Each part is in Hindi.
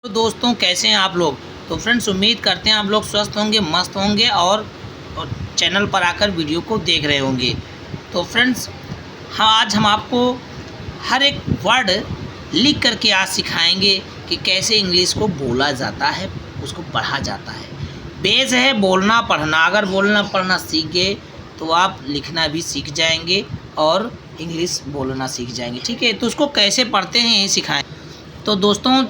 तो दोस्तों कैसे हैं आप लोग। तो फ्रेंड्स उम्मीद करते हैं आप लोग स्वस्थ होंगे, मस्त होंगे और चैनल पर आकर वीडियो को देख रहे होंगे। तो फ्रेंड्स हाँ, आज हम आपको हर एक वर्ड लिख करके आज सिखाएंगे कि कैसे इंग्लिश को बोला जाता है, उसको पढ़ा जाता है। बेस है बोलना पढ़ना। अगर बोलना पढ़ना सीख गए तो आप लिखना भी सीख जाएंगे और इंग्लिश बोलना सीख जाएंगे। ठीक है, तो उसको कैसे पढ़ते हैं यही सिखाएं। तो दोस्तों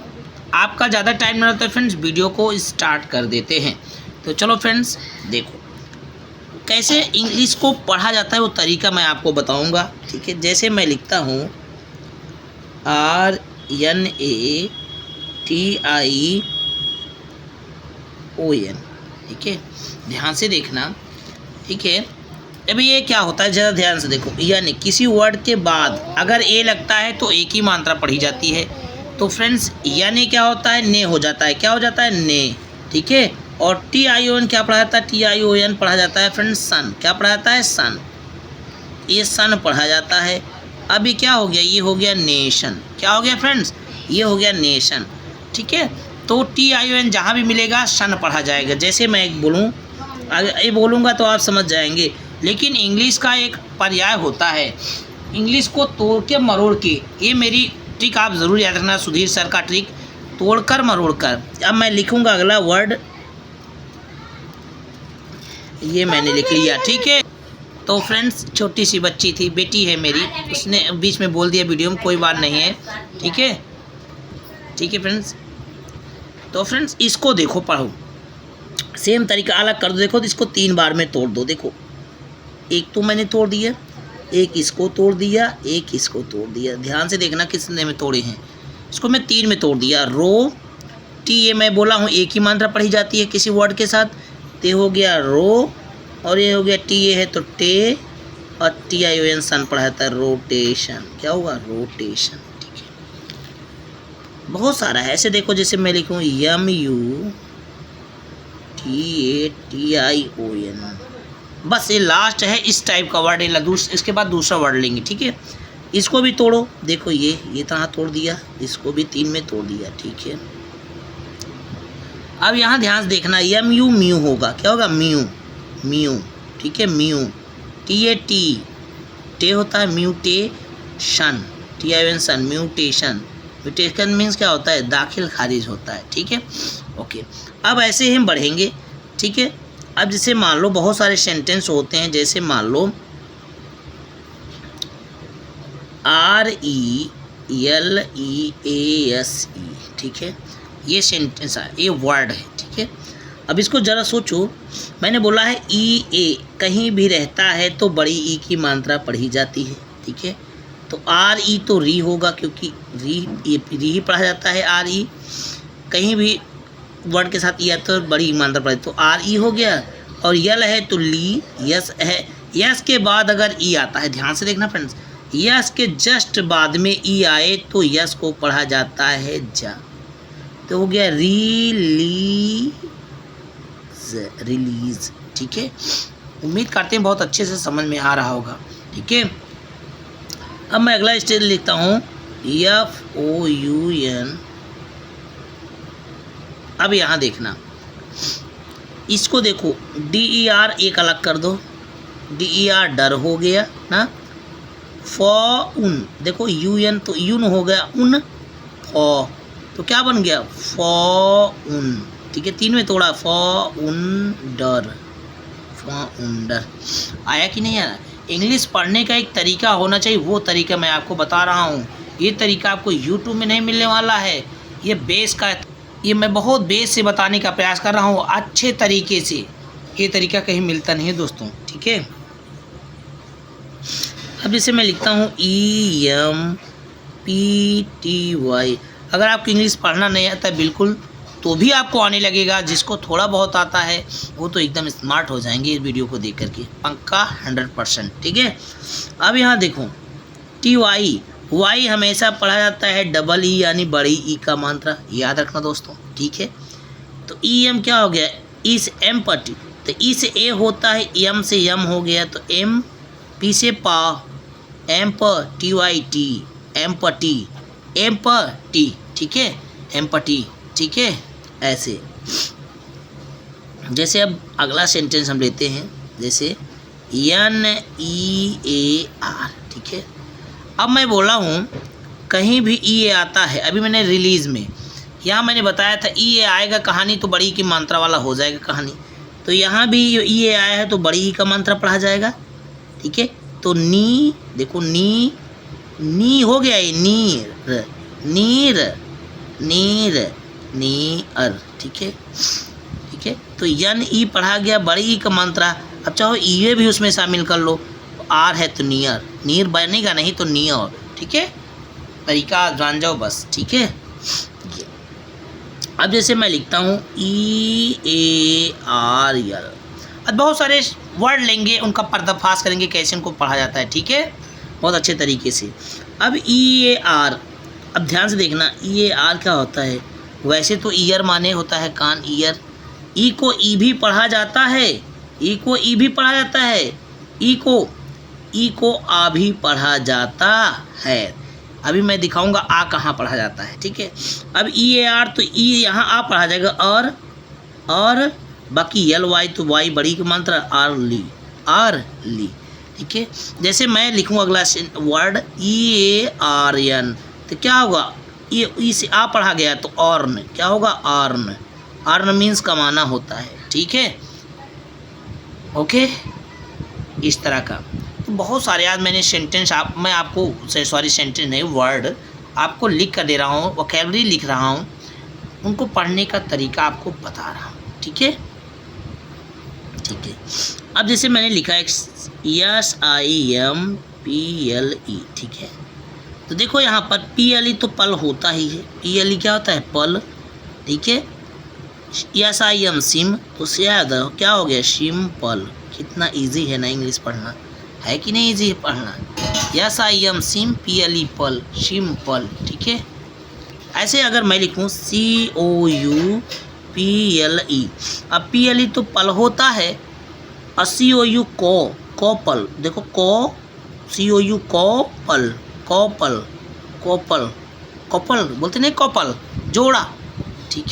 आपका ज़्यादा टाइम ना रहता है फ्रेंड्स, वीडियो को स्टार्ट कर देते हैं। तो चलो फ्रेंड्स देखो कैसे इंग्लिश को पढ़ा जाता है, वो तरीका मैं आपको बताऊंगा। ठीक है, जैसे मैं लिखता हूँ RNATION। ठीक है, ध्यान से देखना। ठीक है, अभी ये क्या होता है ज़रा ध्यान से देखो। यानी किसी वर्ड के बाद अगर ए लगता है तो एक ही मात्रा पढ़ी जाती है। तो फ्रेंड्स यानी क्या होता है, ने हो जाता है। क्या हो जाता है, ने। ठीक है, और TION क्या पढ़ा जाता है, TION पढ़ा जाता है फ्रेंड्स सन। क्या पढ़ा जाता है, सन। ये सन पढ़ा जाता है। अभी क्या हो गया, ये हो गया नेशन। क्या हो गया फ्रेंड्स, ये हो गया नेशन। ठीक है, तो TION जहाँ भी मिलेगा सन पढ़ा जाएगा। जैसे मैं एक बोलूँ, अगर ये बोलूँगा तो आप समझ जाएंगे। लेकिन इंग्लिश का एक पर्याय होता है, इंग्लिश को तोड़ के मरोड़ के। ये मेरी ट्रिक आप ज़रूर याद रखना, सुधीर सर का ट्रिक, तोड़कर मरोड़कर। अब मैं लिखूंगा अगला वर्ड, ये मैंने लिख लिया। ठीक है, तो फ्रेंड्स छोटी सी बच्ची थी, बेटी है मेरी, उसने बीच में बोल दिया वीडियो में, कोई बात नहीं है। ठीक है, ठीक है फ्रेंड्स। तो फ्रेंड्स इसको देखो, पढ़ो, सेम तरीका अलग कर दो। देखो इसको 3 बार में तोड़ दो। देखो एक तो मैंने तोड़ दिया, एक इसको तोड़ दिया, एक इसको तोड़ दिया। ध्यान से देखना किसने में तोड़े हैं। इसको मैं 3 में तोड़ दिया। रो टी, ये मैं बोला हूँ एक ही मात्रा पढ़ी जाती है किसी वर्ड के साथ। ते हो गया रो, और ये हो गया टी, ये है तो टे, और TION सन पढ़ा जाता है, रोटेशन। क्या होगा, रोटेशन। ठीक है, बहुत सारा है ऐसे। देखो जैसे मैं लिखूँ MUTATION, बस ये लास्ट है इस टाइप का वर्ड। इसके बाद दूसरा वर्ड लेंगे। ठीक है, इसको भी तोड़ो। देखो ये तरह तोड़ दिया, इसको भी 3 में तोड़ दिया। ठीक है, अब यहाँ ध्यान से देखना, MU म्यू होगा। क्या होगा, म्यू, म्यू। ठीक है, म्यू। TAT टे होता है, म्यूटेशन। TION सन, म्यूटेशन। म्यूटेशन मीन्स क्या होता है, दाखिल खारिज होता है। ठीक है, ओके। अब ऐसे ही हम बढ़ेंगे। ठीक है, अब जैसे मान लो बहुत सारे सेंटेंस होते हैं, जैसे मान लो RELEASE। ठीक है, ये सेंटेंस है, ये वर्ड है। ठीक है, अब इसको ज़रा सोचो। मैंने बोला है EA कहीं भी रहता है तो बड़ी ई की मात्रा पढ़ी जाती है। ठीक है, तो RE तो री होगा, क्योंकि री ही पढ़ा जाता है। RE कहीं भी वर्ड के साथ या तो बड़ी मात्रा पढ़े, तो RE हो गया। और यल है तो ली, यस है। यस के बाद अगर ई आता है, ध्यान से देखना फ्रेंड्स, यस के जस्ट बाद में ई आए तो यस को पढ़ा जाता है जा। तो हो गया रिलीज। ठीक है, उम्मीद करते हैं बहुत अच्छे से समझ में आ रहा होगा। ठीक है, अब मैं अगला स्टेज लिखता हूँ FOUN। अब यहाँ देखना, इसको देखो DER एक अलग कर दो। DER डर हो गया ना। फॉउन, देखो UN तो यून हो गया, उन फॉ, तो क्या बन गया, फॉउन। ठीक है, 3 में तोड़ा, फॉउंडर, फॉउंडर। आया कि नहीं आया। इंग्लिश पढ़ने का एक तरीका होना चाहिए, वो तरीका मैं आपको बता रहा हूँ। ये तरीका आपको YouTube में नहीं मिलने वाला है, ये बेस का, ये मैं बहुत बेस से बताने का प्रयास कर रहा हूँ अच्छे तरीके से। ये तरीका कहीं मिलता नहीं है दोस्तों। ठीक है, अब जैसे मैं लिखता हूँ EMPTY। अगर आपको इंग्लिश पढ़ना नहीं आता है बिल्कुल, तो भी आपको आने लगेगा। जिसको थोड़ा बहुत आता है वो तो एकदम स्मार्ट हो जाएंगे इस वीडियो को देख करके, पक्का 100%। ठीक है, अब यहाँ देखो TY, वाई हमेशा पढ़ा जाता है डबल ई यानी बड़ी ई का मात्रा, याद रखना दोस्तों। ठीक है, तो EM क्या हो गया, इस M पर टी, तो ई से ए होता है, M से यम हो गया, तो M, P से पा, M पर TYT, M पर टी, M पर टी। ठीक है, M पर टी, ठीक है, ऐसे। जैसे अब अगला सेंटेंस हम लेते हैं, जैसे NEAR, ठीक है। अब मैं बोला हूँ कहीं भी EA आता है, अभी मैंने रिलीज़ में यहाँ मैंने बताया था EA आएगा कहानी तो बड़ी की मात्रा वाला हो जाएगा कहानी, तो यहाँ भी EA आया है तो बड़ी ई का मात्रा पढ़ा जाएगा, ठीक है। तो नी, देखो नी हो गया ये, नीर नीर नीर नीर, ठीक है, ठीक है। तो NE पढ़ा गया, बड़ी ई का मात्रा। अब चाहो EA भी उसमें शामिल कर लो, आर है तो नियर, नीर बनेगा नहीं तो नियर, ठीक है। तरीका जान जाओ बस, ठीक है। अब जैसे मैं लिखता हूँ EARL, अब बहुत सारे वर्ड लेंगे, उनका पर्दाफाश करेंगे कैसे उनको पढ़ा जाता है, ठीक है, बहुत अच्छे तरीके से। अब EAR, अब ध्यान से देखना EAR क्या होता है। वैसे तो ईयर माने होता है कान, ईयर। ई को ई भी पढ़ा जाता है, ई को ई भी पढ़ा जाता है, ई को आ भी पढ़ा जाता है। अभी मैं दिखाऊंगा आ कहाँ पढ़ा जाता है, ठीक है। अब EAR तो ई यहाँ आ पढ़ा जाएगा, और बाकी LY तो वाई बड़ी की मात्रा, आर ली, ठीक है। जैसे मैं लिखूँ अगला वर्ड EARN, तो क्या होगा, ये ई से आ पढ़ा गया तो ऑर्न, क्या होगा, आर्न मीन्स कमाना होता है, ठीक है, ओके, इस तरह का। तो बहुत सारे आज मैंने सेंटेंस मैं आपको सेंटेंस नहीं, वर्ड आपको लिख कर दे रहा हूँ, वोकैबुलरी लिख रहा हूँ, उनको पढ़ने का तरीका आपको बता रहा हूँ, ठीक है, ठीक है। अब जैसे मैंने लिखा है SIMPLE, ठीक है। तो देखो यहाँ पर PLE तो पल होता ही है, PLE क्या होता है, पल, ठीक है। SIM सिम, तो याद क्या हो गया, सिंपल। कितना इजी है ना इंग्लिश पढ़ना, है कि नहीं इजी है पढ़ना। SIM सिम, PLE पल, सिंपल, ठीक है। ऐसे अगर मैं लिखूँ COUPLE, अब PLE तो पल होता है, और COU कोपल, देखो COU कोपल बोलते नहीं, कोपल जोड़ा, ठीक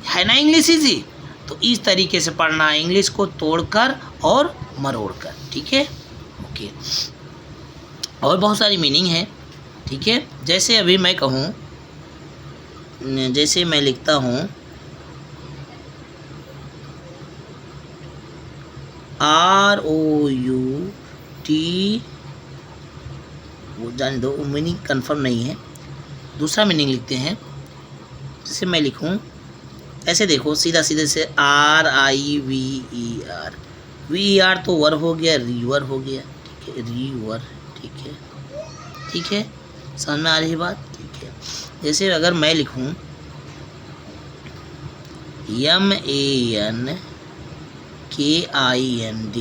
है ना इंग्लिश इजी। तो इस तरीके से पढ़ना है, इंग्लिश को तोड़कर और मरोड़कर, ठीक है, ओके। और बहुत सारी मीनिंग है, ठीक है। जैसे अभी मैं कहूँ, जैसे मैं लिखता हूँ ROUT, वो जाने दो, मीनिंग कंफर्म नहीं है, दूसरा मीनिंग लिखते हैं। जैसे मैं लिखूं ऐसे, देखो सीधा सीधे से RIVER तो वर हो गया, रिवर हो गया, ठीक है, रिवर, ठीक है, ठीक है, समझ में आ रही बात, ठीक है। जैसे अगर मैं लिखूं MANKIND,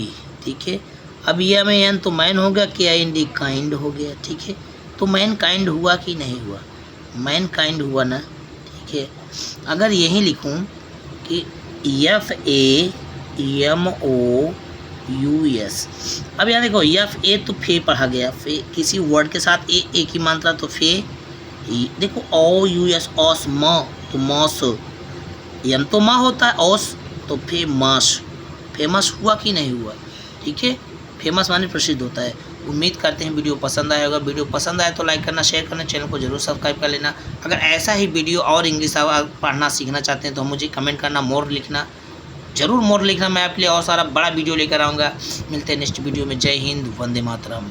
ठीक है। अब MAN तो मैन हो गया, KIND काइंड हो गया, ठीक है। तो मैन काइंड हुआ कि नहीं हुआ, मैन काइंड हुआ ना, ठीक है। अगर यही लिखूं कि FAMOUS, अब यहाँ देखो FA तो फे पढ़ा गया, फे किसी वर्ड के साथ एक ही मात्रा तो फे, देखो OUS ऑस म, तो मॉस, यम तो माँ होता है, ऑस तो फेमस हुआ कि नहीं हुआ, ठीक है, फेमस माने प्रसिद्ध होता है। उम्मीद करते हैं वीडियो पसंद आया होगा। वीडियो पसंद आए तो लाइक करना, शेयर करना, चैनल को जरूर सब्सक्राइब कर लेना। अगर ऐसा ही वीडियो और इंग्लिश पढ़ना सीखना चाहते हैं तो मुझे कमेंट करना, मोर लिखना, जरूर मोर लिखना, मैं आपके लिए और सारा बड़ा वीडियो लेकर आऊँगा। मिलते हैं नेक्स्ट वीडियो में। जय हिंद, वंदे मातरम।